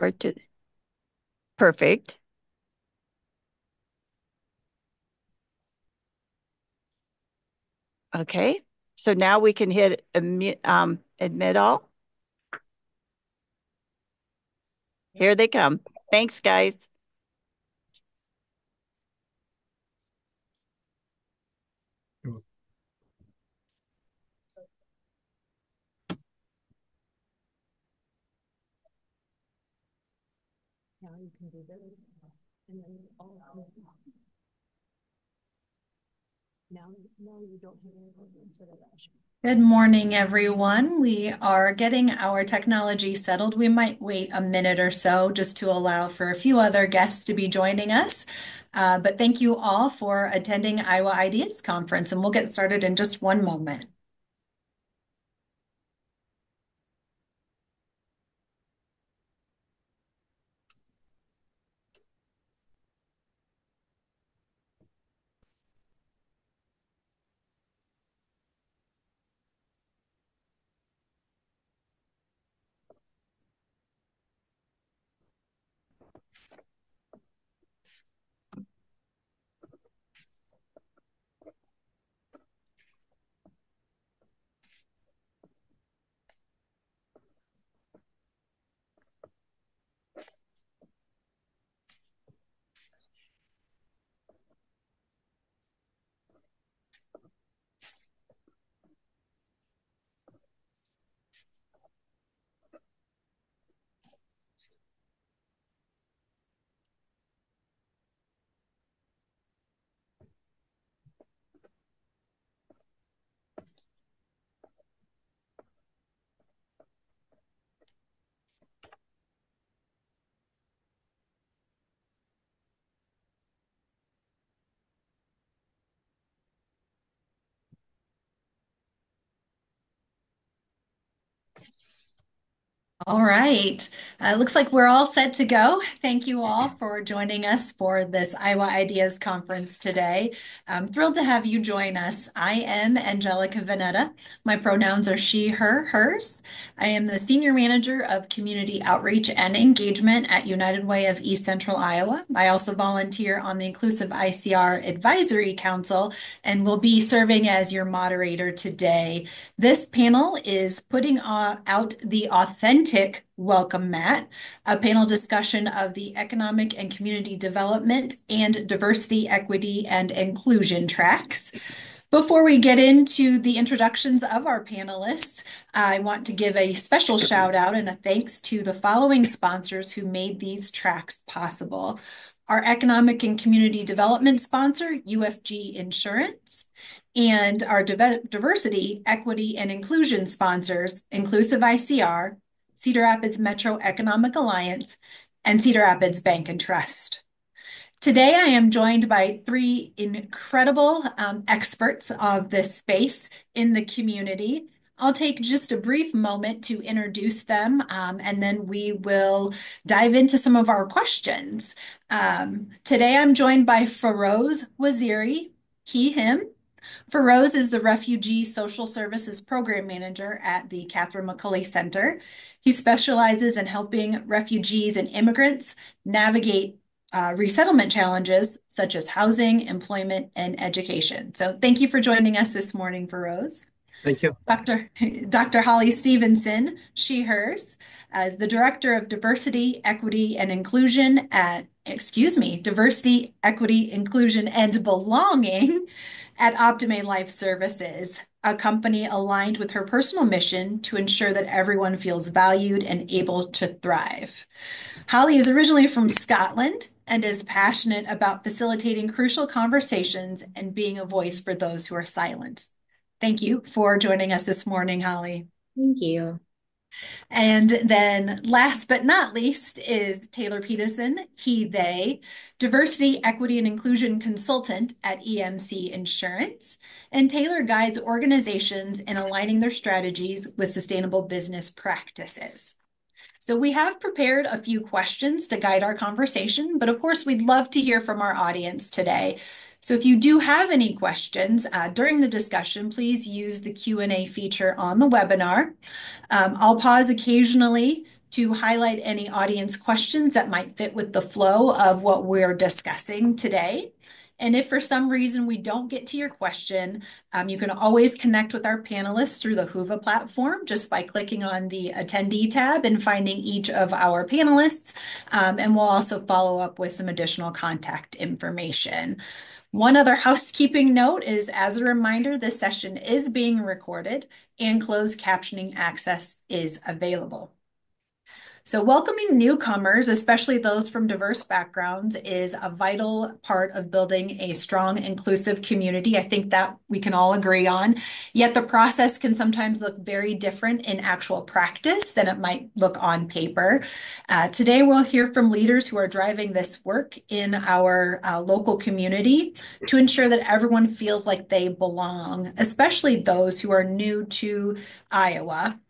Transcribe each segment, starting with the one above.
Or to, perfect. Okay. So now we can hit admit all. Here they come. Thanks, guys. Now you can do this. And then now you don't have any instead of that. Good morning, everyone. We are getting our technology settled. We might wait a minute or so just to allow for a few other guests to be joining us. But thank you all for attending Iowa Ideas Conference, and we'll get started in just one moment. All right. Looks like we're all set to go. Thank you all for joining us for this Iowa Ideas Conference today. I'm thrilled to have you join us. I am Angelica Vanetta. My pronouns are she, her, hers. I am the Senior Manager of Community Outreach and Engagement at United Way of East Central Iowa. I also volunteer on the Inclusive ICR Advisory Council and will be serving as your moderator today. This panel is putting out the Authentic Welcome Mat, a panel discussion of the economic and community development and diversity, equity, and inclusion tracks. Before we get into the introductions of our panelists, I want to give a special shout out and a thanks to the following sponsors who made these tracks possible. Our economic and community development sponsor, UFG Insurance, and our diversity, equity, and inclusion sponsors, Inclusive ICR, Cedar Rapids Metro Economic Alliance, and Cedar Rapids Bank and Trust. Today, I am joined by three incredible experts of this space in the community. I'll take just a brief moment to introduce them, and then we will dive into some of our questions. Today, I'm joined by Feroz Waziri, he, him. Feroz is the Refugee Social Services Program Manager at the Catherine McCulley Center. He specializes in helping refugees and immigrants navigate resettlement challenges such as housing, employment, and education. So thank you for joining us this morning, Feroz. Thank you. Dr. Holly Stevenson, she, hers, as the Director of Diversity, Equity, and Inclusion at, Diversity, Equity, Inclusion, and Belonging at Optime Life Services, a company aligned with her personal mission to ensure that everyone feels valued and able to thrive. Holly is originally from Scotland and is passionate about facilitating crucial conversations and being a voice for those who are silenced. Thank you for joining us this morning, Holly. Thank you. And then last but not least is Taylor Peterson, he, they, Diversity, Equity, and Inclusion Consultant at EMC Insurance. And Taylor guides organizations in aligning their strategies with sustainable business practices. So we have prepared a few questions to guide our conversation, but of course, we'd love to hear from our audience today. So if you do have any questions during the discussion, please use the Q&A feature on the webinar. I'll pause occasionally to highlight any audience questions that might fit with the flow of what we're discussing today. And if for some reason we don't get to your question, you can always connect with our panelists through the Whova platform just by clicking on the attendee tab and finding each of our panelists. And we'll also follow up with some additional contact information. One other housekeeping note is, as a reminder, this session is being recorded and closed captioning access is available. So welcoming newcomers, especially those from diverse backgrounds, is a vital part of building a strong, inclusive community. I think that we can all agree on. Yet the process can sometimes look very different in actual practice than it might look on paper. Today, we'll hear from leaders who are driving this work in our local community to ensure that everyone feels like they belong, especially those who are new to Iowa.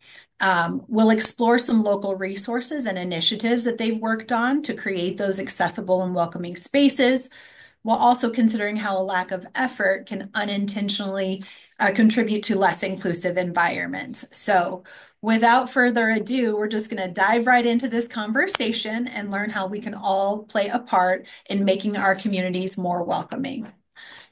We'll explore some local resources and initiatives that they've worked on to create those accessible and welcoming spaces, while also considering how a lack of effort can unintentionally contribute to less inclusive environments. So, without further ado, we're just going to dive right into this conversation and learn how we can all play a part in making our communities more welcoming.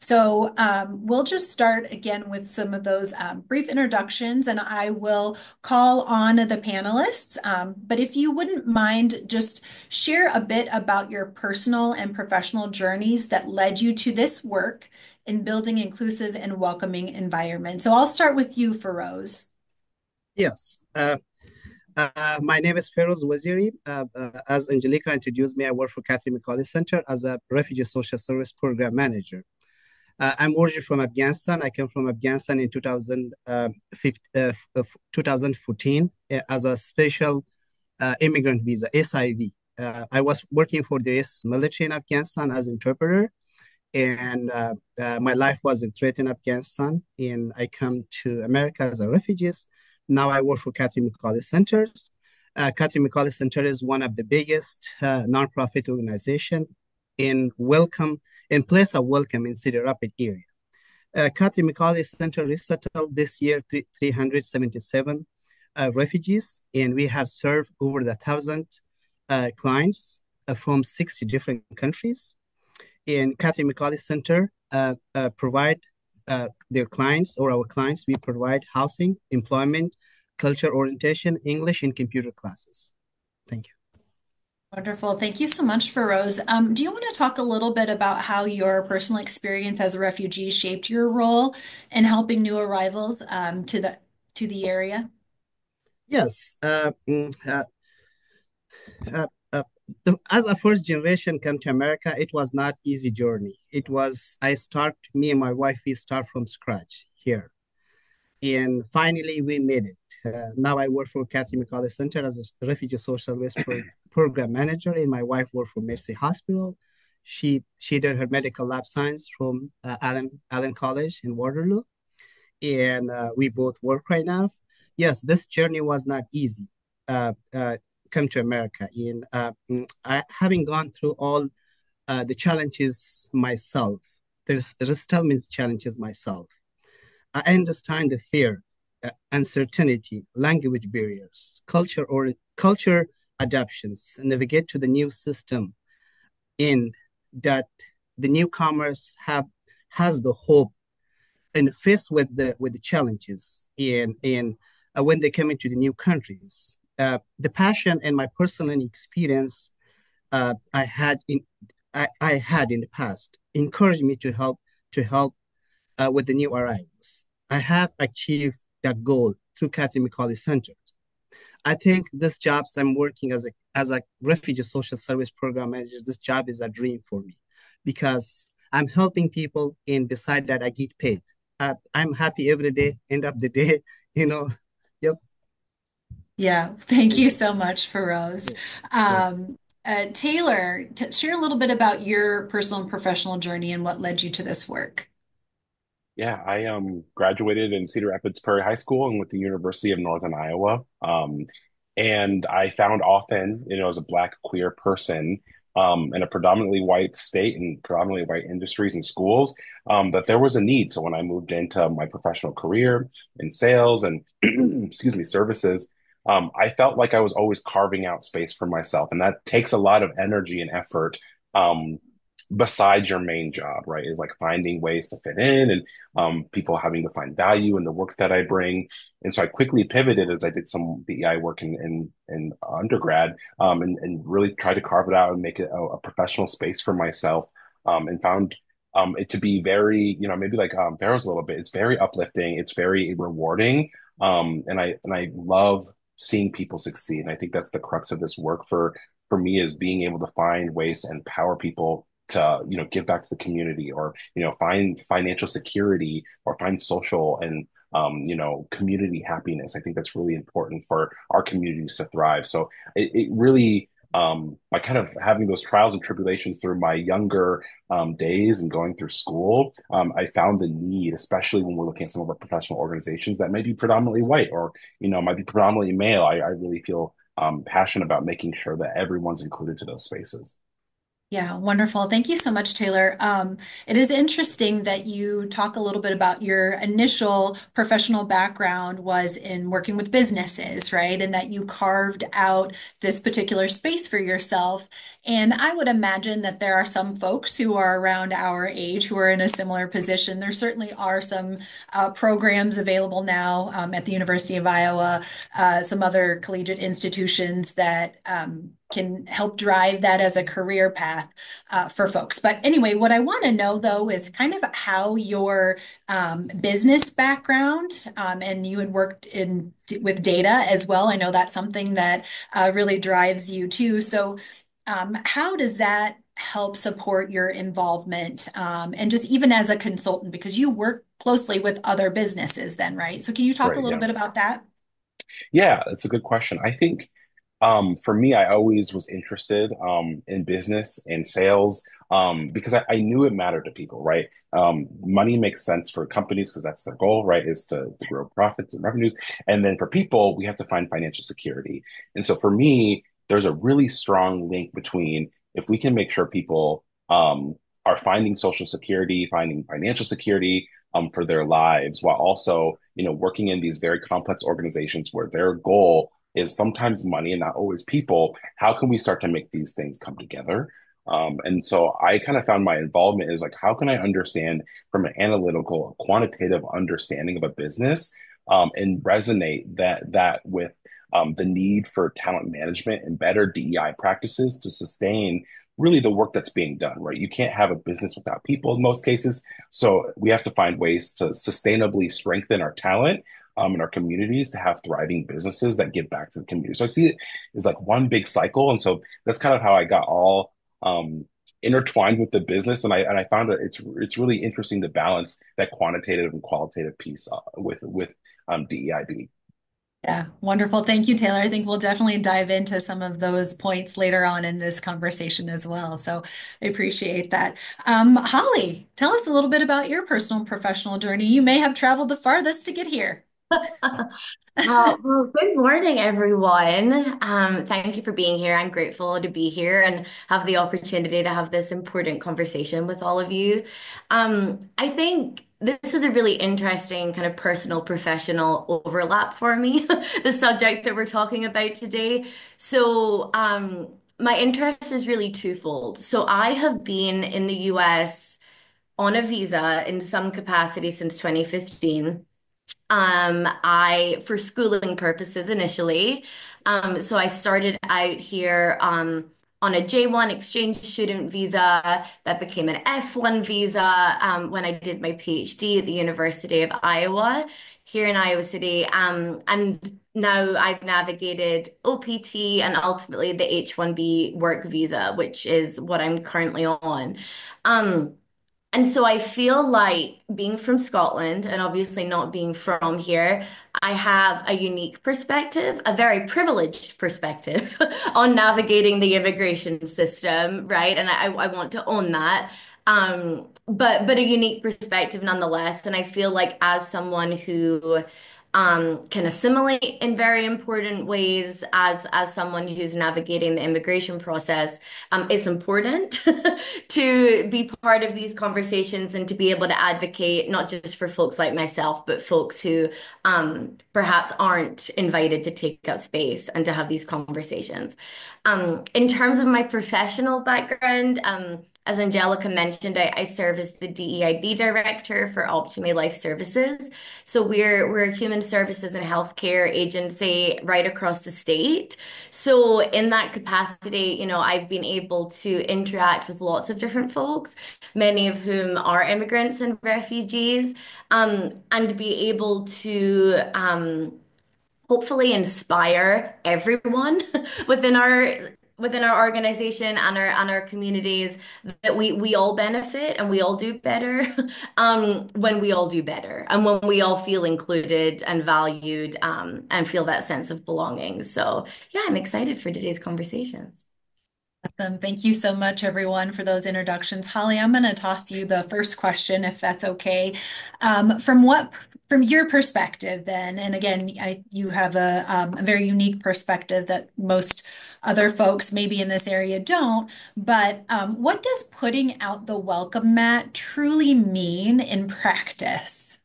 So we'll just start again with some of those brief introductions, and I will call on the panelists. But if you wouldn't mind, just share a bit about your personal and professional journeys that led you to this work in building inclusive and welcoming environments. So I'll start with you, Feroz. Yes. My name is Feroz Waziri. As Angelica introduced me, I work for Catherine McAuley Center as a Refugee Social Service Program Manager. I'm originally from Afghanistan. I came from Afghanistan in 2014 as a special immigrant visa, SIV. I was working for the US military in Afghanistan as interpreter, and my life was in threat in Afghanistan, and I come to America as a refugee. Now I work for Catherine McAuley Centers. Catherine McAuley Center is one of the biggest nonprofit organization in place of welcome in Cedar Rapids area. Catherine McAuley Center resettled this year 377 refugees, and we have served over 1,000 clients from 60 different countries. In Catherine McAuley Center, provide their clients or our clients, we provide housing, employment, culture orientation, English, and computer classes. Thank you. Wonderful. Thank you so much, Feroz. Do you want to talk a little bit about how your personal experience as a refugee shaped your role in helping new arrivals to the area? Yes. Uh, uh, as a first generation come to America, it was not easy journey. Me and my wife, we start from scratch here. And finally, we made it. Now I work for Catherine McAuley Center as a refugee social service program manager, and my wife worked for Mercy Hospital. She did her medical lab science from Allen College in Waterloo, and we both work right now. Yes, this journey was not easy. Come to America, and having gone through all the challenges myself, there's still many challenges myself. I understand the fear, uncertainty, language barriers, culture adaptations, navigate to the new system, in that the newcomers has the hope and faced with the challenges in when they come into the new countries. The passion and my personal experience I had I had in the past encouraged me to help with the new arrivals. I have achieved that goal through Catherine McAuley Center. I think this job I'm working as a refugee social service program manager. This job is a dream for me because I'm helping people, and beside that, I get paid. I'm happy every day. End of the day, you know. Yep. Yeah, thank Thank you you. so much, Feroz. Yes. Yes. Taylor, share a little bit about your personal and professional journey and what led you to this work. Yeah, I graduated in Cedar Rapids Prairie High School and with the University of Northern Iowa. And I found often, as a Black queer person in a predominantly white state and predominantly white industries and schools, that there was a need. So when I moved into my professional career in sales and excuse me, services, I felt like I was always carving out space for myself, and that takes a lot of energy and effort. Um, Besides your main job, right? Is like finding ways to fit in and people having to find value in the work that I bring. And so I quickly pivoted as I did some DEI work in undergrad, and really tried to carve it out and make it a professional space for myself, and found it to be very, maybe like Vera's a little bit. It's very uplifting. It's very rewarding, and I love seeing people succeed. And I think that's the crux of this work for me is being able to find ways to empower people to give back to the community, or find financial security, or find social and community happiness. I think that's really important for our communities to thrive. So it really, by kind of having those trials and tribulations through my younger days and going through school, I found the need, especially when we're looking at some of our professional organizations that may be predominantly white, or might be predominantly male. I really feel passionate about making sure that everyone's included to those spaces. Yeah, wonderful. Thank you so much, Taylor. It is interesting that you talk a little bit about your initial professional background was in working with businesses, right? And that you carved out this particular space for yourself. And I would imagine that there are some folks who are around our age who are in a similar position. There certainly are some programs available now at the University of Iowa, some other collegiate institutions that can help drive that as a career path for folks. But anyway, what I want to know though is kind of how your business background, and you had worked in with data as well. I know that's something that really drives you too. So, how does that help support your involvement, and just even as a consultant, because you work closely with other businesses then, right? So can you talk a Right. little Yeah. bit about that? Yeah, that's a good question. I think for me, I always was interested in business and sales, because I knew it mattered to people, right? Money makes sense for companies because that's their goal, right? Is to grow profits and revenues. And then for people, we have to find financial security. And so for me, there's a really strong link between if we can make sure people are finding social security, finding financial security for their lives, while also, working in these very complex organizations where their goal is sometimes money and not always people. How can we start to make these things come together? And so I kind of found my involvement is like, how can I understand from an analytical, quantitative understanding of a business, and resonate that with the need for talent management and better DEI practices to sustain really the work that's being done, right? You can't have a business without people in most cases. So we have to find ways to sustainably strengthen our talent in our communities to have thriving businesses that give back to the community. So I see it as like one big cycle. And so that's kind of how I got all intertwined with the business. And I found that it's really interesting to balance that quantitative and qualitative piece with DEIB. Yeah, wonderful. Thank you, Taylor. I think we'll definitely dive into some of those points later on in this conversation as well. So I appreciate that. Holly, tell us a little bit about your personal and professional journey. You may have traveled the farthest to get here. Well, good morning, everyone. Thank you for being here. I'm grateful to be here and have the opportunity to have this important conversation with all of you. I think this is a really interesting kind of personal professional overlap for me, the subject that we're talking about today. So, my interest is really twofold. So, I have been in the US on a visa in some capacity since 2015. For schooling purposes initially. So I started out here on a J1 exchange student visa that became an F1 visa when I did my PhD at the University of Iowa here in Iowa City. And now I've navigated OPT and ultimately the H1B work visa, which is what I'm currently on. Um, and so I feel like being from Scotland and obviously not being from here, I have a unique perspective, a very privileged perspective on navigating the immigration system, right? And I want to own that. But a unique perspective nonetheless. And I feel like as someone who can assimilate in very important ways as someone who's navigating the immigration process. It's important to be part of these conversations and to be able to advocate not just for folks like myself, but folks who perhaps aren't invited to take up space and to have these conversations. In terms of my professional background, as Angelica mentioned, I serve as the DEIB director for Optime Life Services. So we're a human services and healthcare agency right across the state. So in that capacity, I've been able to interact with lots of different folks, many of whom are immigrants and refugees, and be able to hopefully inspire everyone within our organization and our communities that we all benefit and we all do better when we all do better and when we all feel included and valued and feel that sense of belonging. So yeah, I'm excited for today's conversations. Awesome. Thank you so much, everyone, for those introductions. Holly, I'm going to toss you the first question, if that's okay. From your perspective, then, and again, you have a very unique perspective that most other folks maybe in this area don't. But what does putting out the welcome mat truly mean in practice?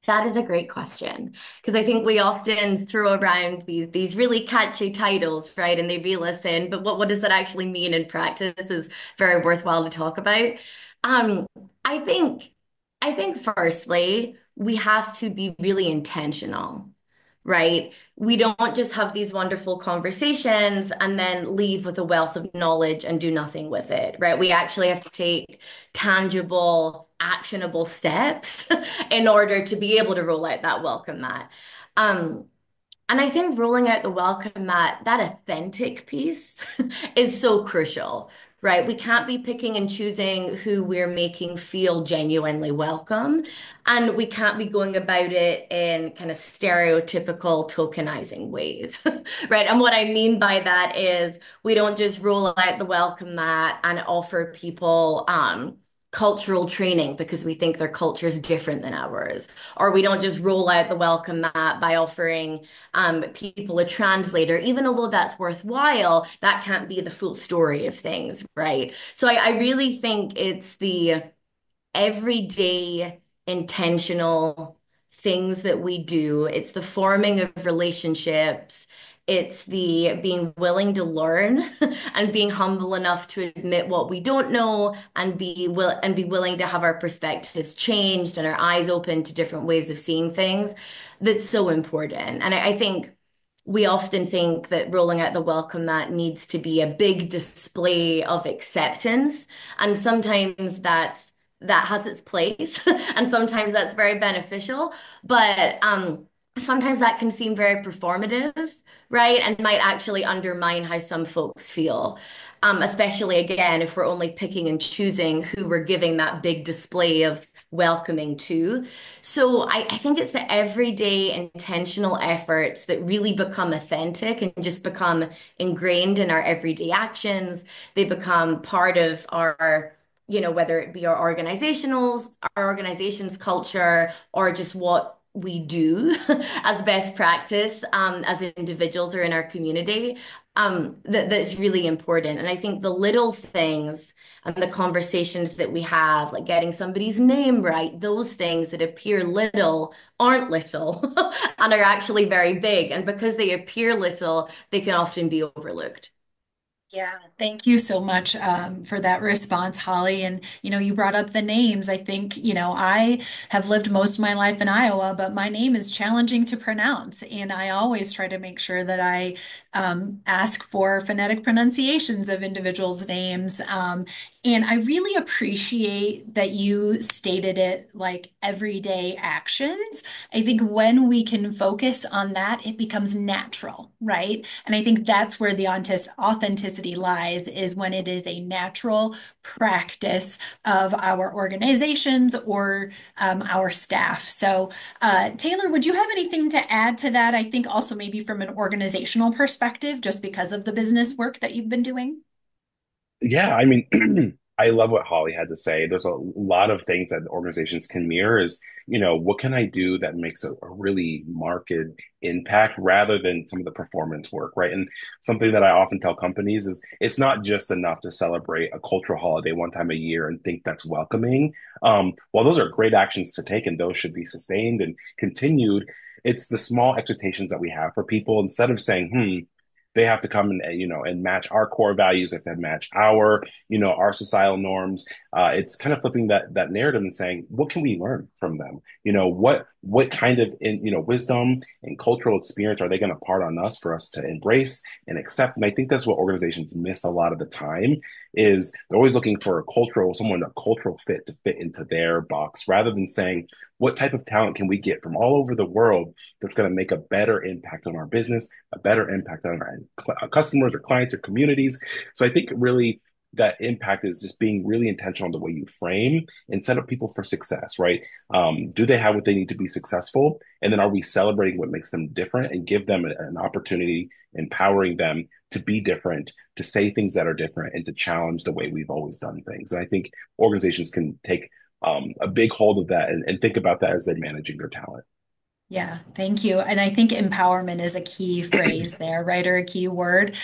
That is a great question because I think we often throw around these really catchy titles, right? And they reel us in, but what does that actually mean in practice is very worthwhile to talk about. Um, I think I think firstly, we have to be really intentional, right? We don't just have these wonderful conversations and then leave with a wealth of knowledge and do nothing with it, right? We actually have to take tangible, actionable steps in order to be able to roll out that welcome mat. Um, and I think rolling out the welcome mat, that authentic piece is so crucial, right? We can't be picking and choosing who we're making feel genuinely welcome. And we can't be going about it in kind of stereotypical tokenizing ways, right? And what I mean by that is we don't just roll out the welcome mat and offer people, cultural training because we think their culture is different than ours. Or we don't just roll out the welcome mat by offering people a translator, even although that's worthwhile, that can't be the full story of things, right? So I really think it's the everyday intentional things that we do. It's the forming of relationships. It's the being willing to learn and being humble enough to admit what we don't know and be willing to have our perspectives changed and our eyes open to different ways of seeing things. That's so important. And I think we often think that rolling out the welcome mat needs to be a big display of acceptance. And sometimes that has its place, and sometimes that's very beneficial. But sometimes that can seem very performative, right? And might actually undermine how some folks feel. Especially again, if we're only picking and choosing who we're giving that big display of welcoming to. So I think it's the everyday intentional efforts that really become authentic and just become ingrained in our everyday actions. They become part of our, whether it be our organization's culture, or just what we do as best practice as individuals or in our community. That's really important. And I think the little things and the conversations that we have, like getting somebody's name right, those things that appear little aren't little and are actually very big. And because they appear little, they can often be overlooked. Yeah, thank you so much for that response, Holly. And you brought up the names. I think I have lived most of my life in Iowa, but my name is challenging to pronounce, and I always try to make sure that I ask for phonetic pronunciations of individuals' names. And I really appreciate that you stated it like everyday actions. I think when we can focus on that, it becomes natural, right? And I think that's where the authenticity lies, is when it is a natural practice of our organizations or our staff. So, Taylor, would you have anything to add to that? I think also maybe from an organizational perspective, just because of the business work that you've been doing? Yeah, I mean, I love what Holly had to say. There's a lot of things that organizations can mirror is, what can I do that makes a really marked impact rather than some of the performance work, right? And something that I often tell companies is it's not just enough to celebrate a cultural holiday one time a year and think that's welcoming. While those are great actions to take and those should be sustained and continued, it's the small expectations that we have for people instead of saying, they have to come and and match our core values, they have to match our societal norms. It's kind of flipping that narrative and saying, what can we learn from them? What kind of wisdom and cultural experience are they going to impart on us for us to embrace and accept? And I think that's what organizations miss a lot of the time is they're always looking for a cultural fit to fit into their box rather than saying, what type of talent can we get from all over the world that's going to make a better impact on our business, a better impact on our customers or clients or communities? So I think really that impact is just being really intentional in the way you frame and set up people for success, right? Do they have what they need to be successful? And then are we celebrating what makes them different and give them an opportunity, empowering them to be different, to say things that are different, and to challenge the way we've always done things? And I think organizations can take a big hold of that and think about that as they're managing their talent. Yeah, thank you. And I think empowerment is a key phrase there, right? Or a key word,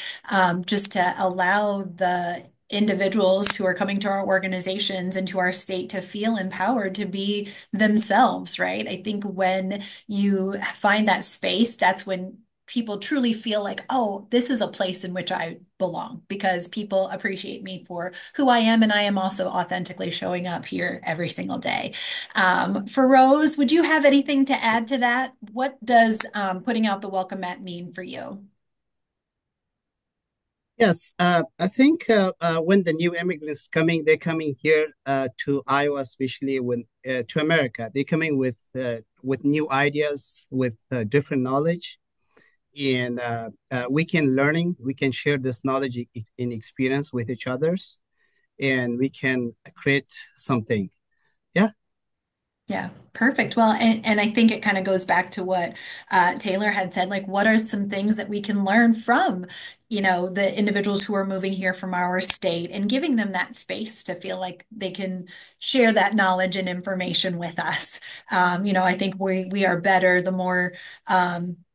just to allow the individuals who are coming to our organizations and to our state to feel empowered to be themselves, right? I think when you find that space, that's when people truly feel like, oh, this is a place in which I belong because people appreciate me for who I am. And I am also authentically showing up here every single day. For Rose, would you have anything to add to that? What does putting out the welcome mat mean for you? Yes, I think when the new immigrants coming, they're coming here to Iowa, especially when to America. They're coming with new ideas, with different knowledge, and we can share this knowledge and experience with each others, and we can create something. Yeah. Yeah, perfect. Well, and I think it kind of goes back to what Taylor had said, like, what are some things that we can learn from, the individuals who are moving here from our state and giving them that space to feel like they can share that knowledge and information with us. I think we are better the more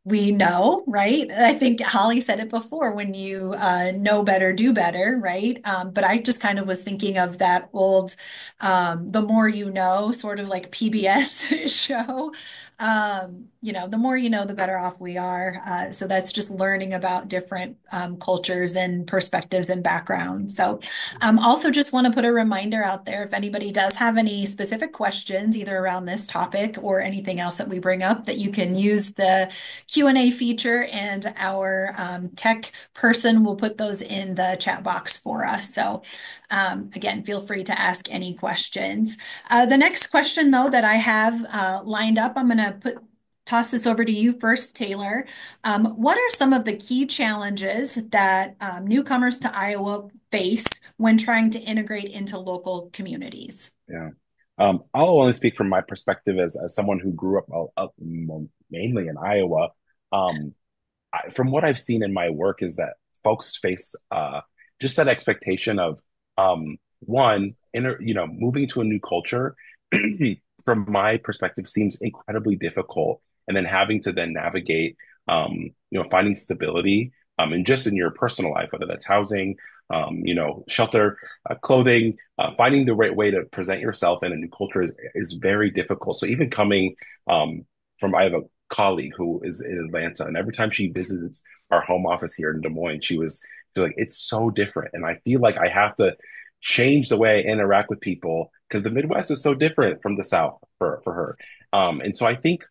we know, right? I think Holly said it before, when you know better, do better, right? But I just kind of was thinking of that old The More You Know, sort of like PBS show. The more you know, the better off we are. So that's just learning about different cultures and perspectives and backgrounds. So also just want to put a reminder out there, if anybody does have any specific questions, either around this topic or anything else that we bring up, that you can use the Q&A feature and our tech person will put those in the chat box for us. So again, feel free to ask any questions. The next question, though, that I have lined up, I'm going to toss this over to you first, Taylor. What are some of the key challenges that newcomers to Iowa face when trying to integrate into local communities? Yeah. I'll only speak from my perspective as someone who grew up mainly in Iowa. From what I've seen in my work is that folks face just that expectation of moving to a new culture from my perspective seems incredibly difficult, and then having to then navigate finding stability and just in your personal life, whether that's housing, shelter, clothing, finding the right way to present yourself in a new culture is very difficult. So even coming I have a colleague who is in Atlanta, and every time she visits our home office here in Des Moines, she's like, it's so different. And I feel like I have to change the way I interact with people because the Midwest is so different from the South for her. And so I think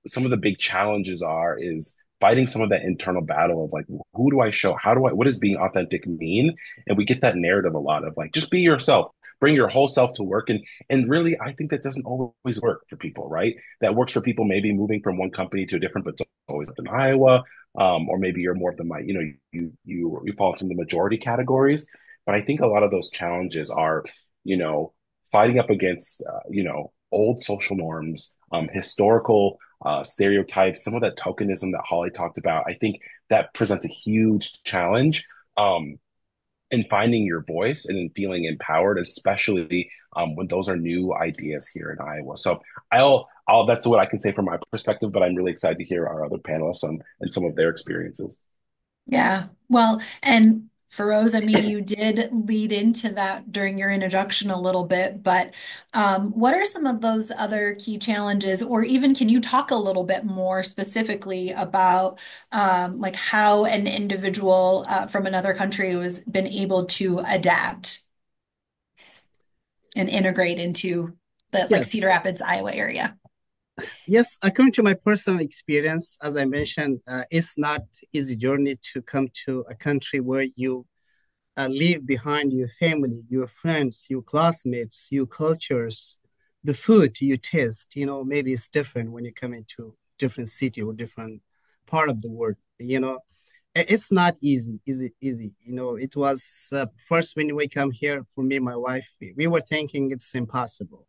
some of the big challenges is fighting some of that internal battle of like, who do I show? What does being authentic mean? And we get that narrative a lot of like, just be yourself, bring your whole self to work. And really, I think that doesn't always work for people, right? That works for people maybe moving from one company to a different, but always up in Iowa. Or maybe you're more of the, you fall into the majority categories. But I think a lot of those challenges are, fighting up against, old social norms, historical stereotypes, some of that tokenism that Holly talked about. I think that presents a huge challenge. and finding your voice and then feeling empowered, especially when those are new ideas here in Iowa. So I'll that's what I can say from my perspective, but I'm really excited to hear our other panelists and some of their experiences. Yeah. Well, and Feroz, I mean, you did lead into that during your introduction a little bit, but what are some of those other key challenges, or even can you talk a little bit more specifically about like how an individual from another country has been able to adapt and integrate into the like Cedar Yes. Rapids, Iowa area? Yes, according to my personal experience, as I mentioned, it's not easy journey to come to a country where you leave behind your family, your friends, your classmates, your cultures, the food you taste. Maybe it's different when you come into different city or different part of the world. It's not easy. It was first when we come here for me, my wife, we were thinking it's impossible.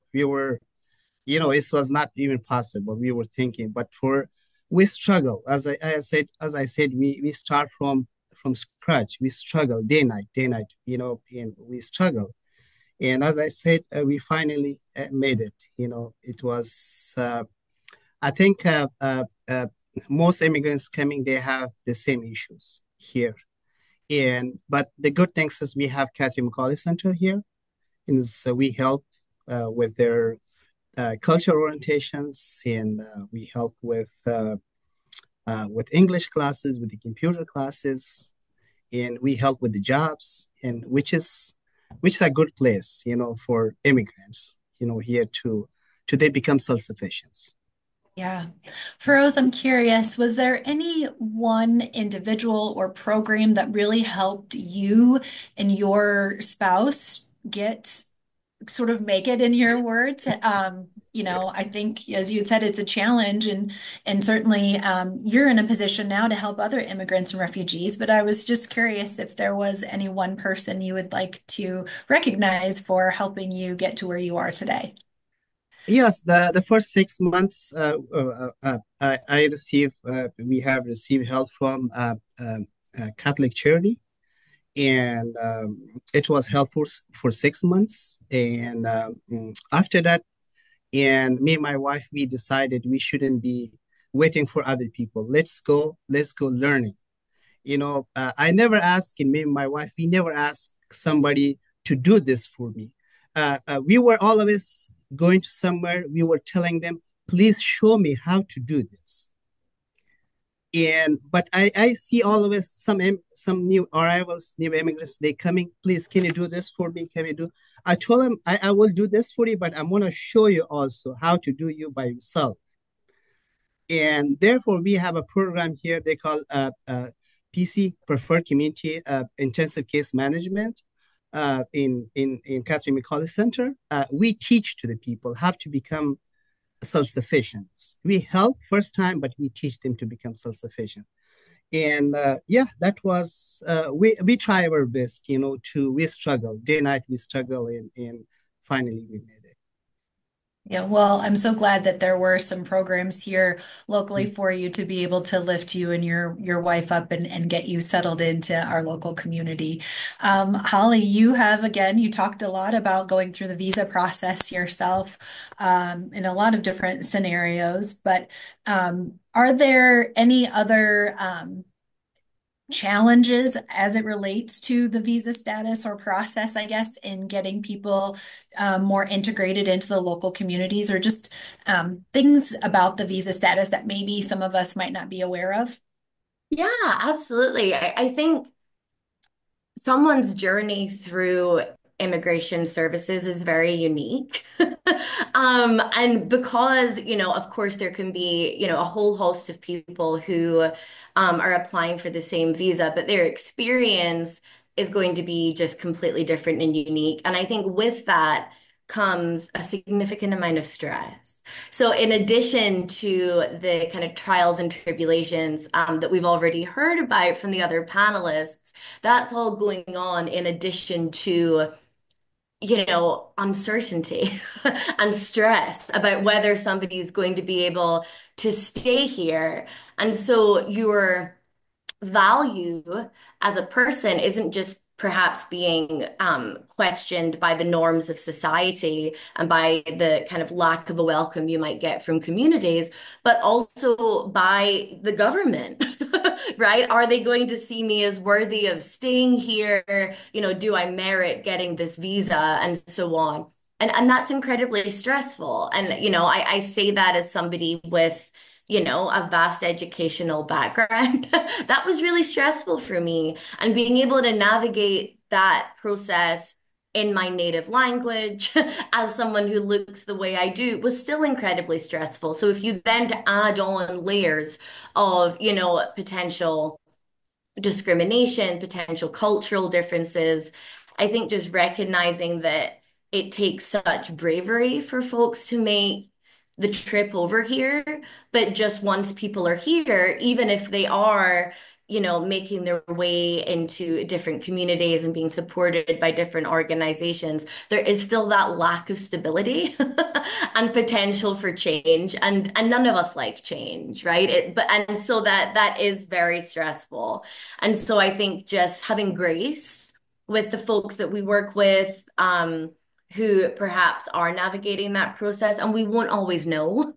It was not even possible. We were thinking, but we struggle. As I said, we start from scratch. We struggle day night, and we struggle. And as I said, we finally made it. It was, I think, most immigrants coming, they have the same issues here. But the good thing is we have Catherine McCauley Center here, and so we help with their cultural orientations, and we help with English classes, with the computer classes, and we help with the jobs, and which is a good place, for immigrants, here to they become self-sufficient. Yeah. Feroz, I'm curious, was there any one individual or program that really helped you and your spouse get sort of make it in your words? I think as you said, it's a challenge and certainly you're in a position now to help other immigrants and refugees, but I was just curious if there was any one person you would like to recognize for helping you get to where you are today. Yes, the first 6 months, we have received help from Catholic Charity, and it was helpful for 6 months. And after that, and me and my wife, we decided we shouldn't be waiting for other people. Let's go learning. I never asked, and me and my wife, we never asked somebody to do this for me. We were always going to somewhere, we were telling them, please show me how to do this. But I see always some new arrivals, new immigrants, they coming, please, can you do this for me? Can you do? I told them I will do this for you, but I'm gonna show you also how to do you by yourself. And therefore, we have a program here they call PC, Preferred Community Intensive Case Management, in Catherine McCauley Center. We teach to the people how to become self-sufficient. We help first time, but we teach them to become self-sufficient. And yeah, that was we try our best, we struggle day night, we struggle, and finally we made it. Yeah, well, I'm so glad that there were some programs here locally for you to be able to lift you and your wife up and get you settled into our local community. Holly, you have again, you talked a lot about going through the visa process yourself in a lot of different scenarios, but are there any other challenges as it relates to the visa status or process, I guess, in getting people more integrated into the local communities, or just things about the visa status that maybe some of us might not be aware of? Yeah, absolutely. I think someone's journey through immigration services is very unique. And because, of course, there can be, a whole host of people who are applying for the same visa, but their experience is going to be just completely different and unique. And I think with that comes a significant amount of stress. So, in addition to the kind of trials and tribulations that we've already heard about from the other panelists, that's all going on in addition to, uncertainty and stress about whether somebody is going to be able to stay here. And so your value as a person isn't just perhaps being questioned by the norms of society and by the kind of lack of a welcome you might get from communities, but also by the government, right? Are they going to see me as worthy of staying here? Do I merit getting this visa and so on? And that's incredibly stressful. And, I say that as somebody with a vast educational background. That was really stressful for me. And being able to navigate that process in my native language as someone who looks the way I do was still incredibly stressful. So if you then to add on layers of, potential discrimination, potential cultural differences. I think just recognizing that it takes such bravery for folks to make the trip over here, but just once people are here, even if they are, making their way into different communities and being supported by different organizations, there is still that lack of stability and potential for change. And none of us like change, right? And so that is very stressful. And so I think just having grace with the folks that we work with, who perhaps are navigating that process, and we won't always know,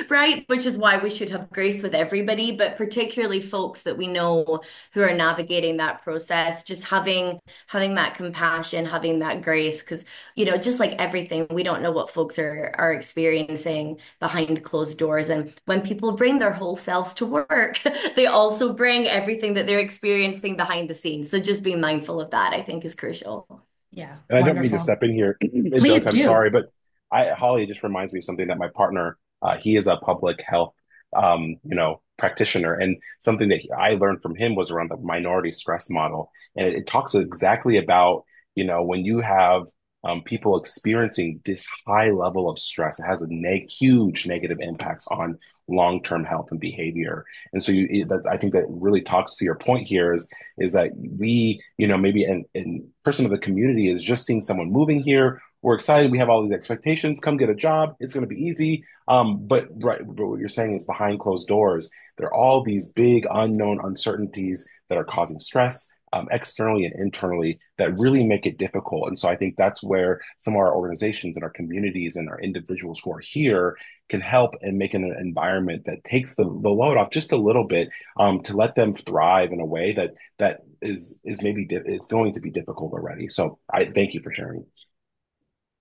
right? Which is why we should have grace with everybody, but particularly folks that we know who are navigating that process, just having that compassion, having that grace, because just like everything, we don't know what folks are experiencing behind closed doors. And when people bring their whole selves to work, they also bring everything that they're experiencing behind the scenes. So just being mindful of that, I think, is crucial. Yeah, And I don't mean to wonderful. step in here, Please Angelica, I'm do. sorry, but Holly just reminds me of something that my partner, he is a public health, practitioner, and something that I learned from him was around the minority stress model, and it talks exactly about, when you have people experiencing this high level of stress, it has a huge negative impacts on long-term health and behavior. And so I think that really talks to your point here is that we, maybe an person of the community is just seeing someone moving here. We're excited. We have all these expectations. Come get a job. It's going to be easy. But what you're saying is behind closed doors, there are all these big unknown uncertainties that are causing stress, externally and internally, that really make it difficult. And so I think that's where some of our organizations and our communities and our individuals who are here can help and make an environment that takes the load off just a little bit, to let them thrive in a way that is maybe it's going to be difficult already. So I thank you for sharing.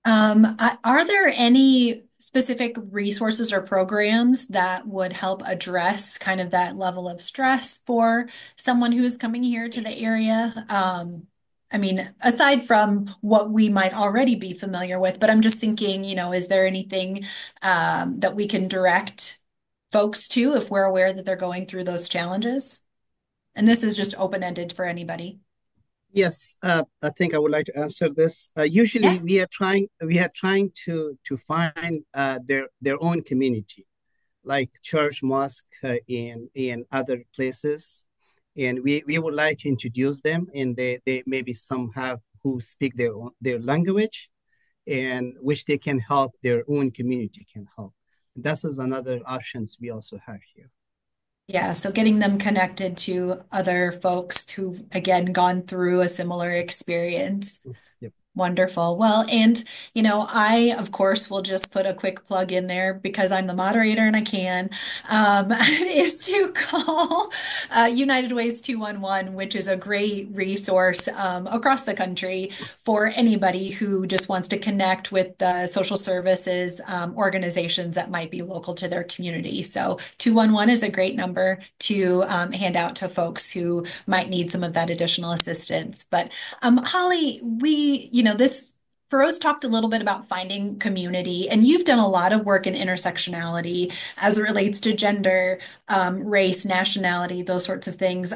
Are there any specific resources or programs that would help address kind of that level of stress for someone who is coming here to the area? I mean, aside from what we might already be familiar with, but I'm just thinking, is there anything that we can direct folks to if we're aware that they're going through those challenges? And this is just open-ended for anybody. Yes, I think I would like to answer this. Yeah. Usually, we are trying to find their own community, like church, mosque, in other places, and we would like to introduce them, and they maybe some have who speak their language, and which they can help their own community can help. This is another options we also have here. Yeah, so getting them connected to other folks who've again gone through a similar experience. Yep. Wonderful. Well, and I of course will just put a quick plug in there because I'm the moderator and I can, is to call United Ways 211, which is a great resource across the country for anybody who just wants to connect with the social services organizations that might be local to their community. So 211 is a great number to hand out to folks who might need some of that additional assistance. But Holly, this Feroz talked a little bit about finding community, and you've done a lot of work in intersectionality as it relates to gender, race, nationality, those sorts of things.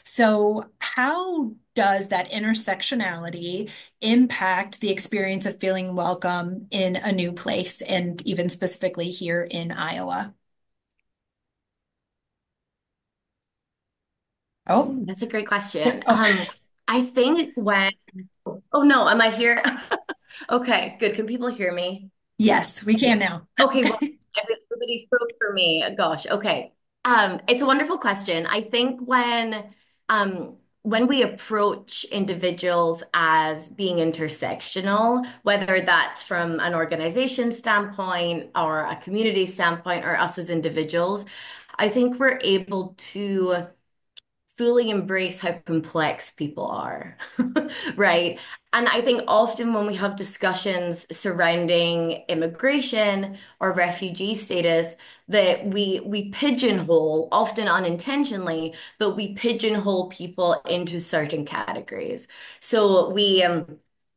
So how does that intersectionality impact the experience of feeling welcome in a new place, and even specifically here in Iowa? Oh, That's a great question. oh, I think oh no, am I here? Okay, good. Can people hear me? yes, we can now. Okay, well, everybody froze for me. Gosh, okay. It's a wonderful question. I think when when we approach individuals as being intersectional, whether that's from an organization standpoint or a community standpoint or us as individuals, I think we're able to fully embrace how complex people are, right? And I think often when we have discussions surrounding immigration or refugee status, that we pigeonhole, often unintentionally, but we pigeonhole people into certain categories. So we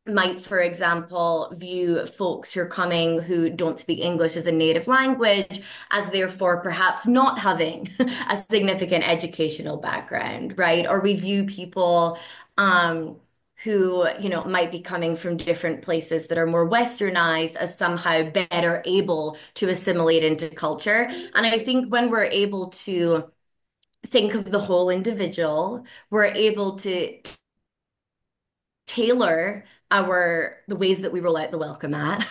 might, for example, view folks who are coming who don't speak English as a native language as therefore perhaps not having a significant educational background, right? Or we view people who, might be coming from different places that are more westernized as somehow better able to assimilate into culture. And I think when we're able to think of the whole individual, we're able to tailor the ways that we roll out the welcome mat,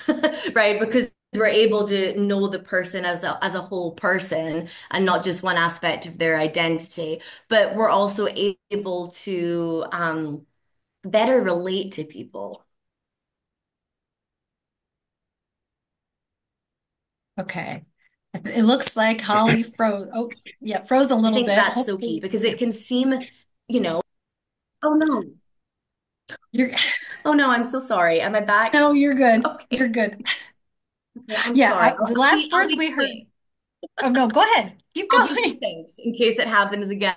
right? Because we're able to know the person as a whole person and not just one aspect of their identity, but we're also able to better relate to people. Okay. It looks like Holly froze. Oh, yeah, froze a I little think bit. that's so key Hopefully, because it can seem, you know, oh no, you're oh no, I'm so sorry. Am I back? no, you're good. You're Okay. good. Okay, I'm Yeah, sorry. the last I'll words be we heard. quick. Oh no, go ahead. Keep I'll be going. succinct in case it happens again.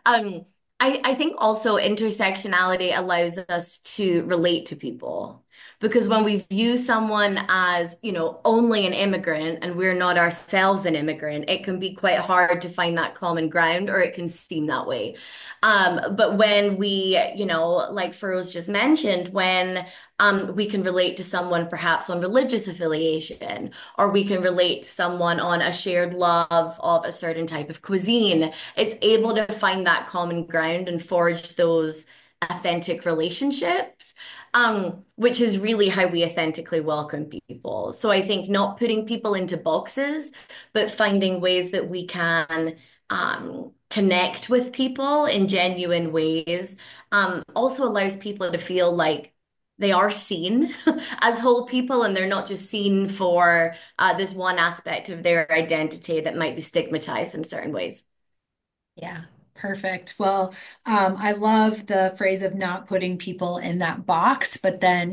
Um, I think also intersectionality allows us to relate to people because when we view someone as, only an immigrant and we're not ourselves an immigrant, it can be quite hard to find that common ground, or it can seem that way. But when we, like Feroz just mentioned, when we can relate to someone perhaps on religious affiliation, or we can relate to someone on a shared love of a certain type of cuisine. It's able to find that common ground and forge those authentic relationships, which is really how we authentically welcome people. So I think not putting people into boxes, but finding ways that we can connect with people in genuine ways, also allows people to feel like they are seen as whole people and they're not just seen for this one aspect of their identity that might be stigmatized in certain ways. Yeah, perfect. Well, I love the phrase of not putting people in that box, but then,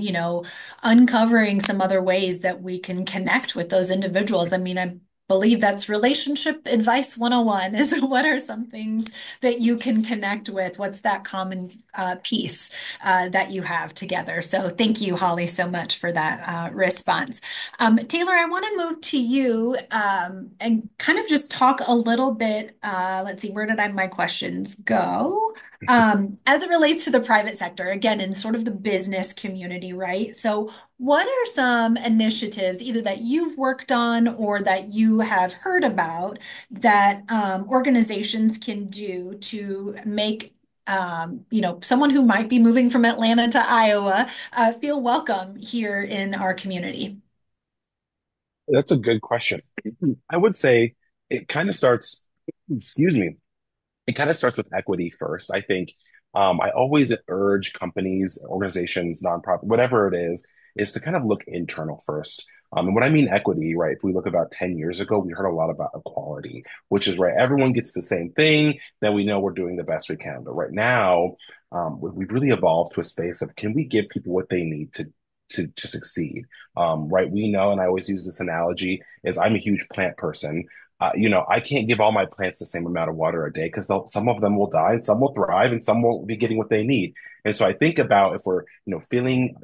uncovering some other ways that we can connect with those individuals. I mean, I believe that's relationship advice 101 is what are some things that you can connect with? What's that common piece that you have together? So thank you, Holly, so much for that response. Taylor, I want to move to you and kind of just talk a little bit. Let's see, where did my questions go? As it relates to the private sector, again, in sort of the business community, right? So, what are some initiatives, either that you've worked on or that you have heard about, that organizations can do to make someone who might be moving from Atlanta to Iowa feel welcome here in our community? That's a good question. I would say it kind of starts, excuse me, it kind of starts with equity first. I think I always urge companies, organizations, nonprofit, whatever it is to kind of look internal first. And what I mean equity, right? If we look about 10 years ago, we heard a lot about equality, which is right, everyone gets the same thing, then we know we're doing the best we can. But right now, we've really evolved to a space of can we give people what they need to succeed? Right. We know, and I always use this analogy, is I'm a huge plant person. I can't give all my plants the same amount of water a day because some of them will die and some will thrive and some won't be getting what they need. And so I think about if we're, filling,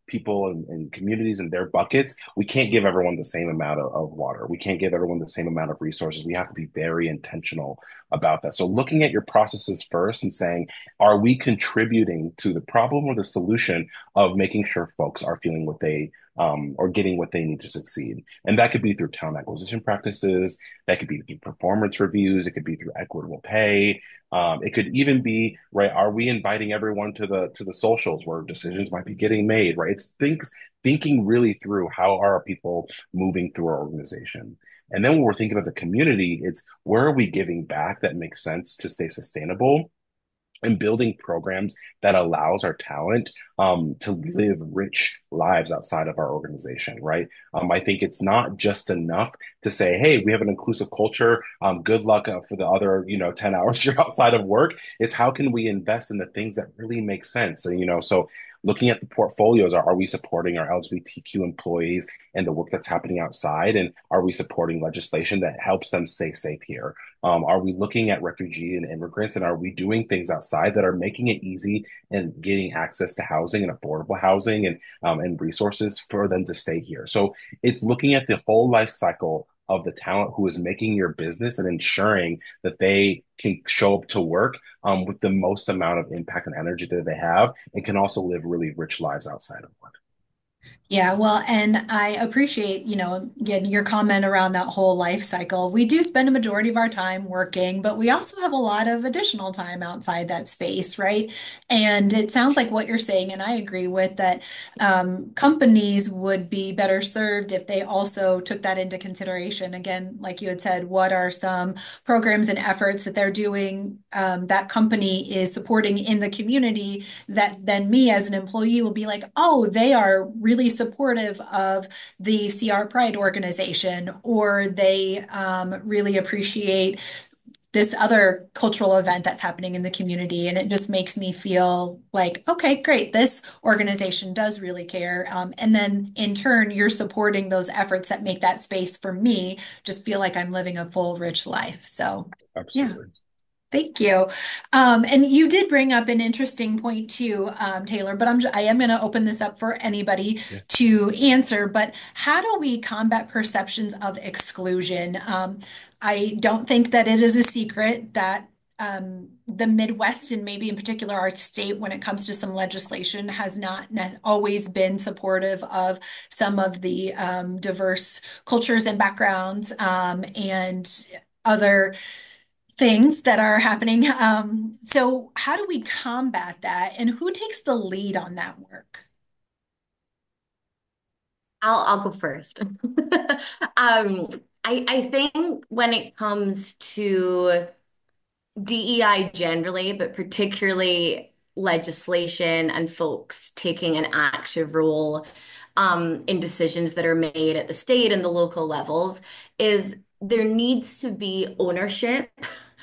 people and communities in their buckets, we can't give everyone the same amount of water. We can't give everyone the same amount of resources. We have to be very intentional about that. So looking at your processes first and saying, are we contributing to the problem or the solution of making sure folks are feeling what they or getting what they need to succeed? And that could be through talent acquisition practices. That could be through performance reviews. It could be through equitable pay. It could even be, right, are we inviting everyone to the socials where decisions might be getting made, right? It's thinking really through how are people moving through our organization. And then when we're thinking about the community, it's where are we giving back that makes sense to stay sustainable? and building programs that allows our talent to live rich lives outside of our organization, right? I think it's not just enough to say, hey, we have an inclusive culture. Good luck for the other, 10 hours you're outside of work. It's how can we invest in the things that really make sense? And, so looking at the portfolios, are we supporting our LGBTQ employees and the work that's happening outside? And are we supporting legislation that helps them stay safe here? Are we looking at refugee and immigrants, and are we doing things outside that are making it easy and getting access to housing and affordable housing and resources for them to stay here? So it's looking at the whole life cycle of the talent who is making your business and ensuring that they can show up to work with the most amount of impact and energy that they have, and can also live really rich lives outside of work. Yeah, well, and I appreciate, again, your comment around that whole life cycle. We do spend a majority of our time working, but we also have a lot of additional time outside that space, right? And it sounds like what you're saying, and I agree with that, companies would be better served if they also took that into consideration. Again, like you had said, what are some programs and efforts that they're doing, that company is supporting in the community that then me as an employee will be like, oh, they are really supportive of the CR Pride organization, or they really appreciate this other cultural event that's happening in the community. And it just makes me feel like, okay, great, this organization does really care. And then in turn, you're supporting those efforts that make that space for me just feel like I'm living a full, rich life. So, yeah. Absolutely. Thank you. And you did bring up an interesting point too, Taylor, but I am going to open this up for anybody Yeah. to answer. But how do we combat perceptions of exclusion? I don't think that it is a secret that the Midwest, and maybe in particular our state, when it comes to some legislation, has not always been supportive of some of the diverse cultures and backgrounds, and other things that are happening. So how do we combat that, and who takes the lead on that work? I'll go first. I think when it comes to DEI generally, but particularly legislation and folks taking an active role in decisions that are made at the state and the local levels, is there needs to be ownership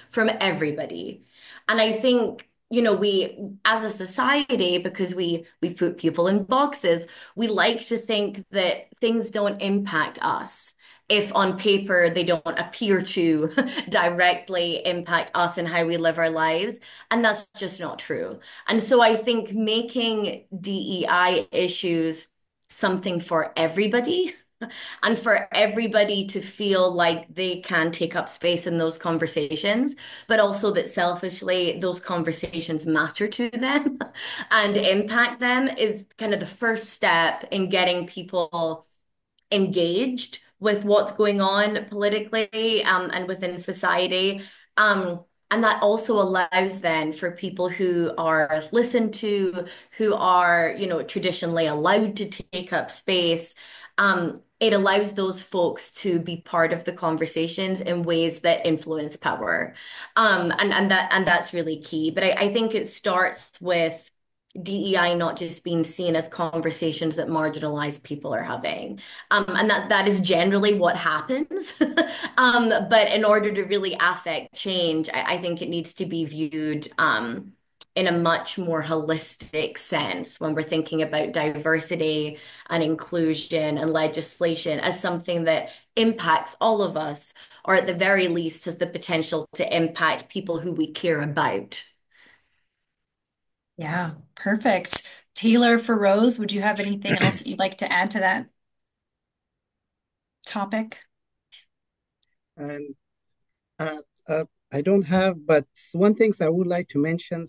from everybody. And I think, we as a society, because we put people in boxes, we like to think that things don't impact us if on paper they don't appear to directly impact us and how we live our lives. And that's just not true. And so I think making DEI issues something for everybody and for everybody to feel like they can take up space in those conversations, but also that selfishly those conversations matter to them and impact them, is kind of the first step in getting people engaged with what's going on politically, and within society. And that also allows then for people who are listened to, who are, traditionally allowed to take up space. It allows those folks to be part of the conversations in ways that influence power. And that's really key. But I think it starts with DEI not just being seen as conversations that marginalized people are having. And that is generally what happens. But in order to really affect change, I think it needs to be viewed in a much more holistic sense when we're thinking about diversity and inclusion and legislation as something that impacts all of us, or at the very least has the potential to impact people who we care about. Yeah, perfect. Taylor, for Rose, would you have anything else that you'd like to add to that topic? And I don't have, but one things I would like to mention,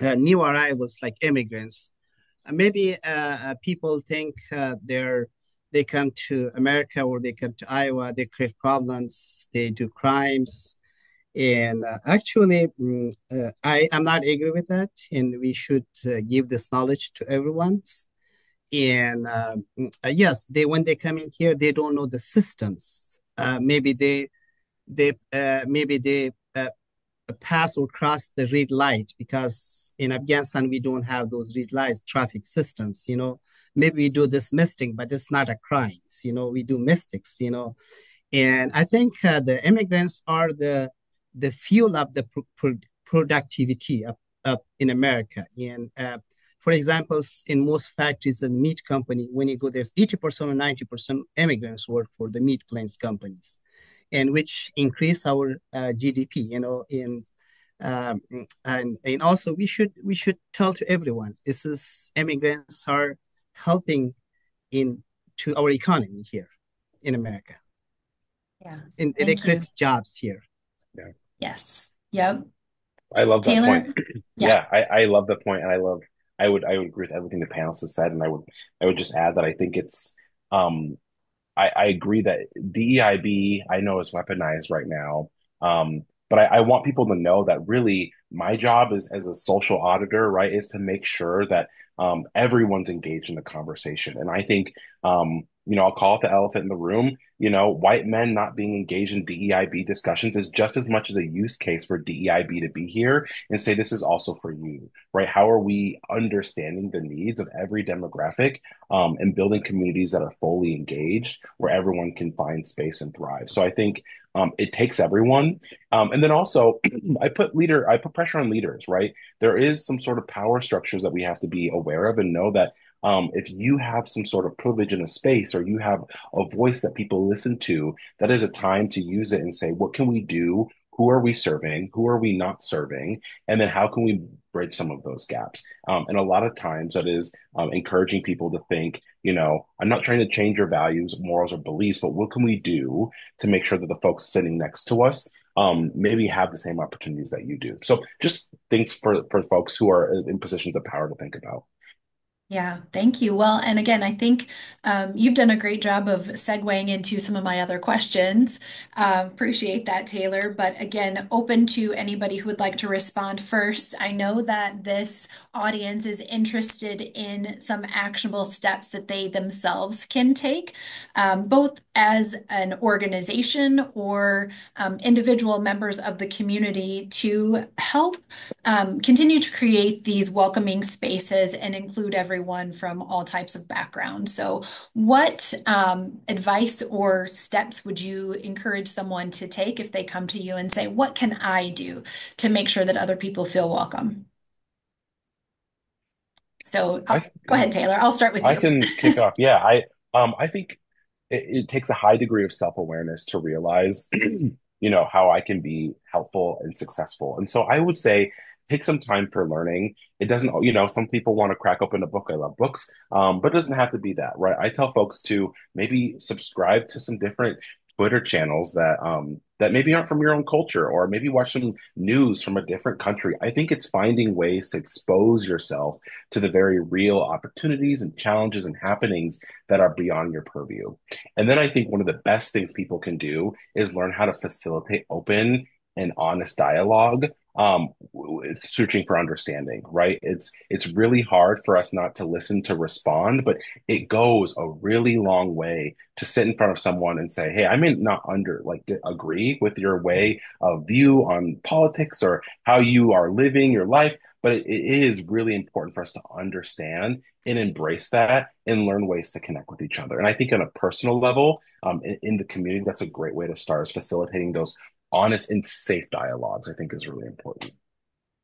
new arrivals like immigrants. Maybe people think they come to America or they come to Iowa, they create problems, they do crimes. And actually, I am not agree with that. And we should give this knowledge to everyone. And yes, when they come in here, they don't know the systems. Maybe they pass or cross the red light, because in Afghanistan we don't have those red lights, traffic systems. Maybe we do this misting, but it's not a crime. We do mystics. And I think the immigrants are the fuel of the productivity up in America. And for example, in most factories and meat company, when you go, there's 80% or 90% immigrants work for the meat plants companies, and which increase our GDP. Um, and also we should tell to everyone, this is immigrants are helping in to our economy here in America, Yeah, and they thank you. create jobs here. Yeah. Yes. Yep. I love that point. Taylor? Yeah. Yeah, I love that point, and I would agree with everything the panelists have said, and I would just add that I think it's um I agree that DEIB I know is weaponized right now. But I want people to know that really my job is as a social auditor, right, is to make sure that everyone's engaged in the conversation. And I think I'll call it the elephant in the room. White men not being engaged in DEIB discussions is just as much as a use case for DEIB to be here and say this is also for you, right? How are we understanding the needs of every demographic and building communities that are fully engaged where everyone can find space and thrive? So I think it takes everyone. And then also I put pressure on leaders, right? There is some sort of power structures that we have to be aware of and know that if you have some sort of privilege in a space or you have a voice that people listen to, that is a time to use it and say, what can we do? Who are we serving? Who are we not serving? And then how can we bridge some of those gaps? And a lot of times that is encouraging people to think, I'm not trying to change your values, morals, or beliefs, but what can we do to make sure that the folks sitting next to us maybe have the same opportunities that you do? So just things for folks who are in positions of power to think about. Yeah, thank you. Well, and again, I think you've done a great job of segueing into some of my other questions. Appreciate that, Taylor. But again, open to anybody who would like to respond first. I know that this audience is interested in some actionable steps that they themselves can take, both as an organization or individual members of the community to help continue to create these welcoming spaces and include everyone from all types of backgrounds. So, what advice or steps would you encourage someone to take if they come to you and say, what can I do to make sure that other people feel welcome? So, I go ahead, Taylor. I'll start with I you. can kick off. Yeah, I think it takes a high degree of self-awareness to realize, how I can be helpful and successful. And so I would say take some time for learning. It doesn't, some people want to crack open a book. I love books, but it doesn't have to be that, right? I tell folks to maybe subscribe to some different Twitter channels that maybe aren't from your own culture, or maybe watch some news from a different country. I think it's finding ways to expose yourself to the very real opportunities and challenges and happenings that are beyond your purview. And then I think one of the best things people can do is learn how to facilitate open and honest dialogue, searching for understanding, right? It's really hard for us not to listen to respond, but it goes a really long way to sit in front of someone and say, hey, I may not agree with your way of view on politics or how you are living your life, but it is really important for us to understand and embrace that and learn ways to connect with each other. And I think on a personal level, in the community, that's a great way to start, is facilitating those honest and safe dialogues, I think is really important.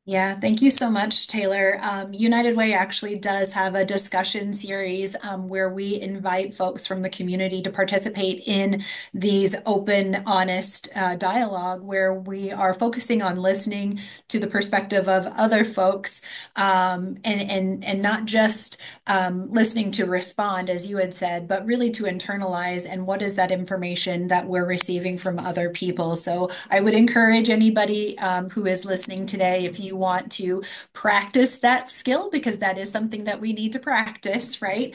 Yeah, thank you so much, Taylor. United Way actually does have a discussion series where we invite folks from the community to participate in these open, honest dialogue where we are focusing on listening to the perspective of other folks and not just listening to respond, as you had said, but really to internalize and what is that information that we're receiving from other people. So I would encourage anybody who is listening today, if you want to practice that skill, because that is something that we need to practice, right?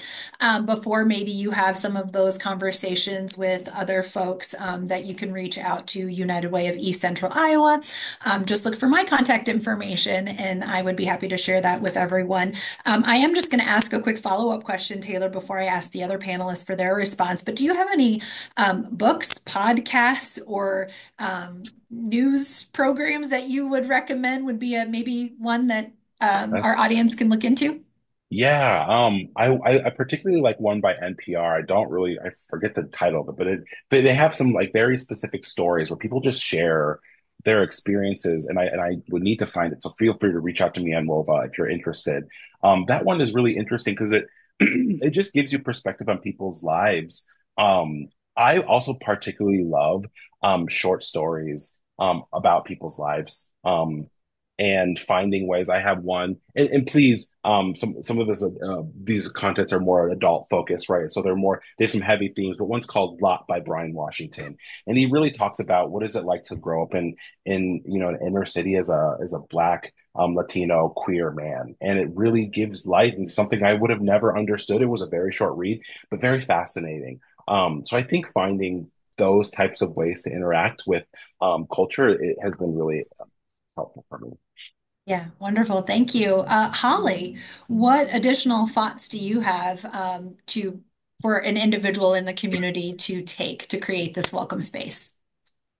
Before maybe you have some of those conversations with other folks that you can reach out to United Way of East Central Iowa. Just look for my contact information and I would be happy to share that with everyone. I am just going to ask a quick follow-up question, Taylor, before I ask the other panelists for their response. But do you have any books, podcasts, or news programs that you would recommend would be a maybe one that our That's audience can look into? Yeah, I particularly like one by NPR. I forget the title of it, but they have some like very specific stories where people just share their experiences, and I would need to find it. So feel free to reach out to me on Wova if you're interested. That one is really interesting because it it just gives you perspective on people's lives. I also particularly love short stories about people's lives. And finding ways. I have one, and please, some of this these contents are more adult focused, right? So there's some heavy themes, but one's called "Lot" by Brian Washington, and he really talks about what is it like to grow up in an inner city as a black Latino queer man, and it really gives light and something I would have never understood. It was a very short read, but very fascinating. So I think finding those types of ways to interact with culture, it has been really helpful for me. Yeah, wonderful. Thank you. Holly, what additional thoughts do you have to for an individual in the community to take to create this welcome space?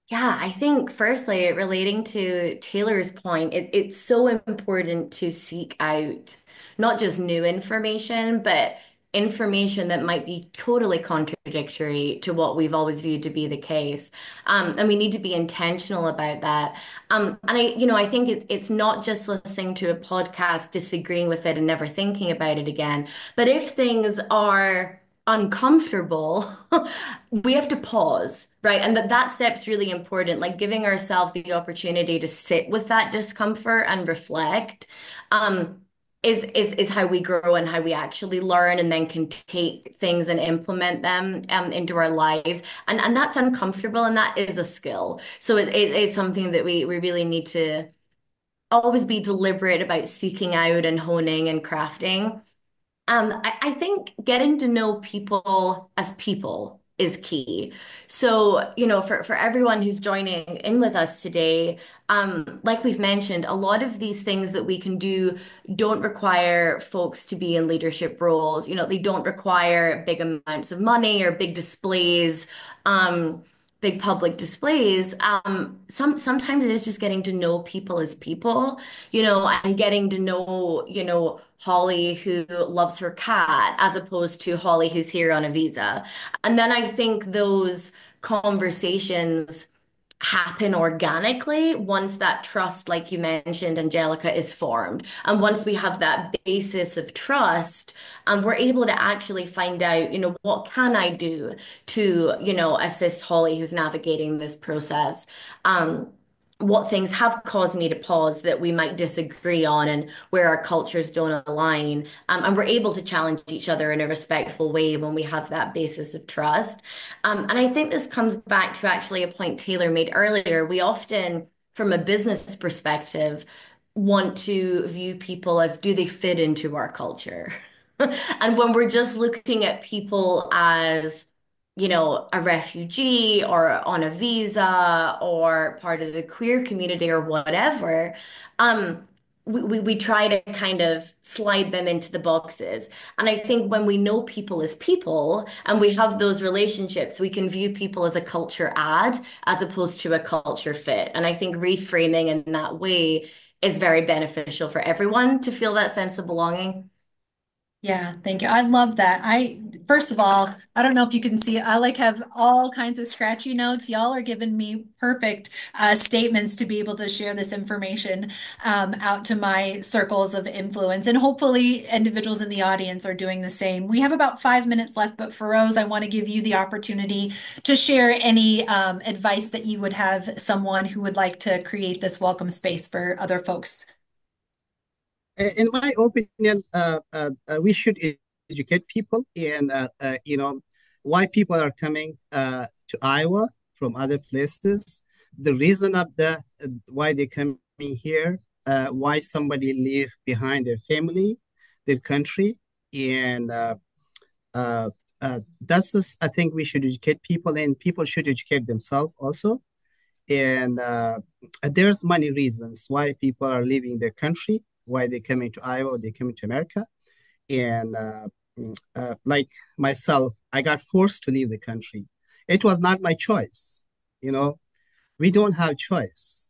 Yeah, I think firstly, relating to Taylor's point, it's so important to seek out not just new information, but information that might be totally contradictory to what we've always viewed to be the case. And we need to be intentional about that. And I think it's not just listening to a podcast, disagreeing with it, and never thinking about it again. But if things are uncomfortable, we have to pause, right? And that step's really important, like giving ourselves the opportunity to sit with that discomfort and reflect, um, is how we grow and how we actually learn and then can take things and implement them into our lives. And that's uncomfortable and that is a skill. So it's something that we really need to always be deliberate about seeking out and honing and crafting. I think getting to know people as people is key. So, for everyone who's joining in with us today, like we've mentioned, a lot of these things that we can do don't require folks to be in leadership roles. They don't require big amounts of money or big displays, big public displays. Sometimes it is just getting to know people as people, and getting to know, Holly who loves her cat as opposed to Holly who's here on a visa. And then I think those conversations happen organically once that trust, like you mentioned, Angelica, is formed. And once we have that basis of trust, we're able to actually find out, what can I do to, assist Holly who's navigating this process. What things have caused me to pause that we might disagree on and where our cultures don't align. And we're able to challenge each other in a respectful way when we have that basis of trust. And I think this comes back to actually a point Taylor made earlier. We often, from a business perspective, want to view people as do they fit into our culture? And when we're just looking at people as, a refugee or on a visa or part of the queer community or whatever, we try to kind of slide them into the boxes. And I think when we know people as people and we have those relationships, we can view people as a culture add as opposed to a culture fit. And I think reframing in that way is very beneficial for everyone to feel that sense of belonging. Yeah, thank you. I love that. First of all, I don't know if you can see, I like have all kinds of scratchy notes. Y'all are giving me perfect statements to be able to share this information out to my circles of influence. And hopefully individuals in the audience are doing the same. We have about 5 minutes left, but Feroz, I want to give you the opportunity to share any advice that you would have someone who would like to create this welcome space for other folks. In my opinion, we should educate people and why people are coming to Iowa from other places, the reason of the why they're coming here, why somebody leave behind their family, their country, and that's just, I think we should educate people, and people should educate themselves also. And there's many reasons why people are leaving their country, why they coming to Iowa, they coming to America. And like myself, I got forced to leave the country. It was not my choice, you know. we don't have choice.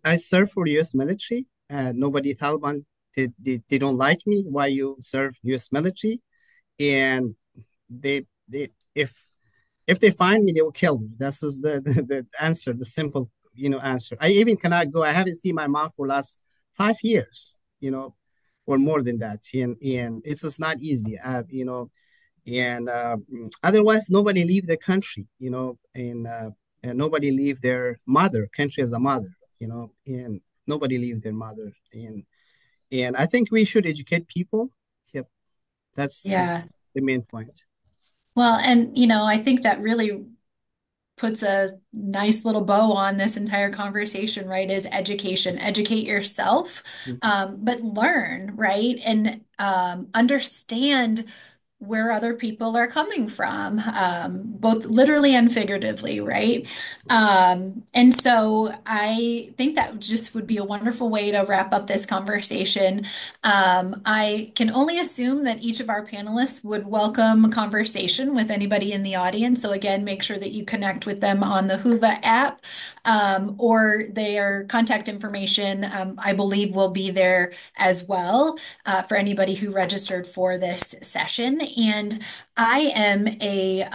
I serve for U.S. military, and nobody Taliban they don't like me. Why you serve U.S. military? And they if they find me, they will kill me. This is the answer, the simple answer. I even cannot go. I haven't seen my mom for last 5 years, or more than that, and it's just not easy. And otherwise nobody leave the country, and nobody leave their mother country as a mother, and nobody leave their mother, and I think we should educate people. Yep, Yeah. that's the main point. Well, and I think that really puts a nice little bow on this entire conversation, right? Is education. Educate yourself, but learn, right? And understand where other people are coming from, both literally and figuratively, right? And so I think that just would be a wonderful way to wrap up this conversation. I can only assume that each of our panelists would welcome a conversation with anybody in the audience. So again, make sure that you connect with them on the Whova app, or their contact information, I believe will be there as well, for anybody who registered for this session. And I am a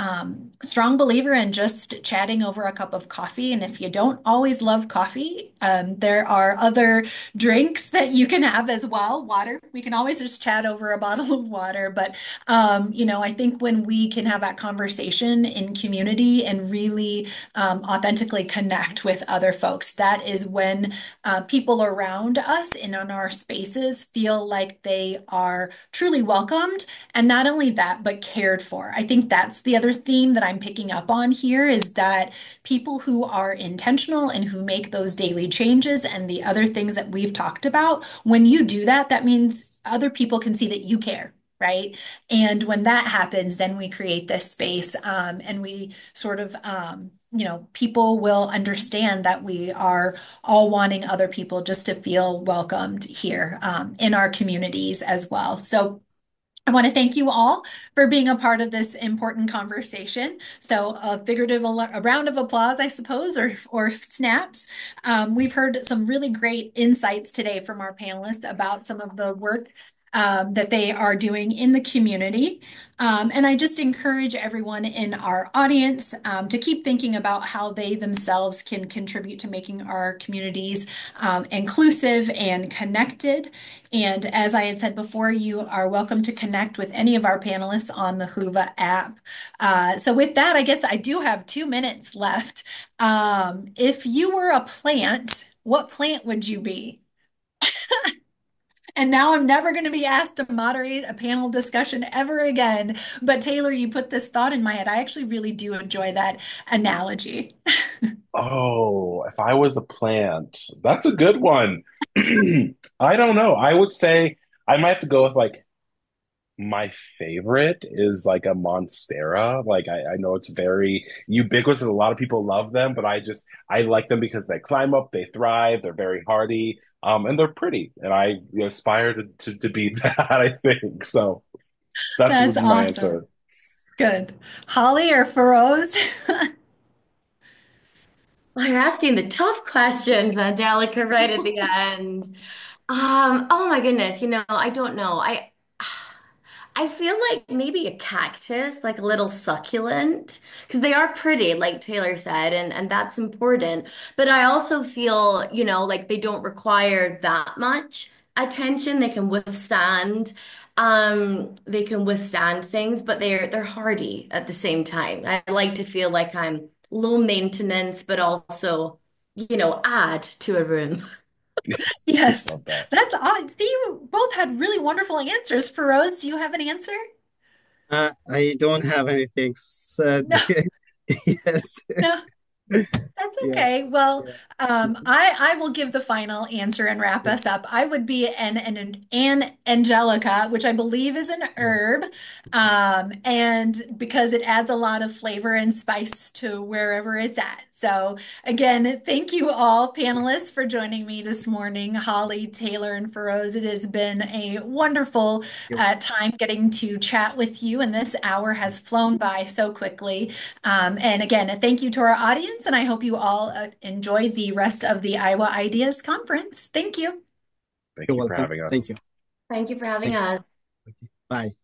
strong believer in just chatting over a cup of coffee. And if you don't always love coffee, there are other drinks that you can have as well. Water. We can always just chat over a bottle of water. But, I think when we can have that conversation in community and really authentically connect with other folks, that is when people around us and in our spaces feel like they are truly welcomed. And not only that, but cared for. I think that's the other theme that I'm picking up on here, is that people who are intentional and who make those daily changes and the other things that we've talked about, when you do that, that means other people can see that you care. Right. And when that happens, then we create this space, and we sort of, people will understand that we are all wanting other people just to feel welcomed here, in our communities as well. So I want to thank you all for being a part of this important conversation. So a round of applause, I suppose, or snaps. We've heard some really great insights today from our panelists about some of the work that they are doing in the community. And I just encourage everyone in our audience to keep thinking about how they themselves can contribute to making our communities inclusive and connected. And as I had said before, you are welcome to connect with any of our panelists on the Whova app. So with that, I guess I do have 2 minutes left. If you were a plant, what plant would you be? And now I'm never going to be asked to moderate a panel discussion ever again. But Taylor, you put this thought in my head. I actually really do enjoy that analogy. Oh, if I was a plant, that's a good one. I don't know. I would say I might have to go with like my favorite is like a Monstera. Like I know it's very ubiquitous and a lot of people love them, but I like them because they climb up, they thrive, they're very hardy, and they're pretty. And I aspire to be that, I think. So that's That's would be my awesome. answer. Good. Holly or Feroz? Well, you're asking the tough questions, Angelica, right at the end. Oh my goodness, I don't know. I feel like maybe a cactus, like a little succulent, because they are pretty, like Taylor said, and that's important. But I also feel, like they don't require that much attention. They can withstand things, but they're hardy at the same time. I like to feel like I'm low maintenance, but also, add to a room. Yes, Love that. that's odd. See, you both had really wonderful answers. Feroz, do you have an answer? I don't have anything said. No, Yes. no. That's Yeah. okay. Well, Yeah. I will give the final answer and wrap Yeah. us up. I would be an angelica, which I believe is an Yeah. herb, and because it adds a lot of flavor and spice to wherever it's at. So again, thank you all panelists for joining me this morning, Holly, Taylor, and Feroz. It has been a wonderful Yep. time getting to chat with you, and this hour has flown by so quickly. And again, thank you to our audience, and I hope you you all enjoy the rest of the Iowa Ideas Conference. Thank you. Thank You're you for welcome. having Thank us. you. Thank you for having Thanks. us. Okay. Bye.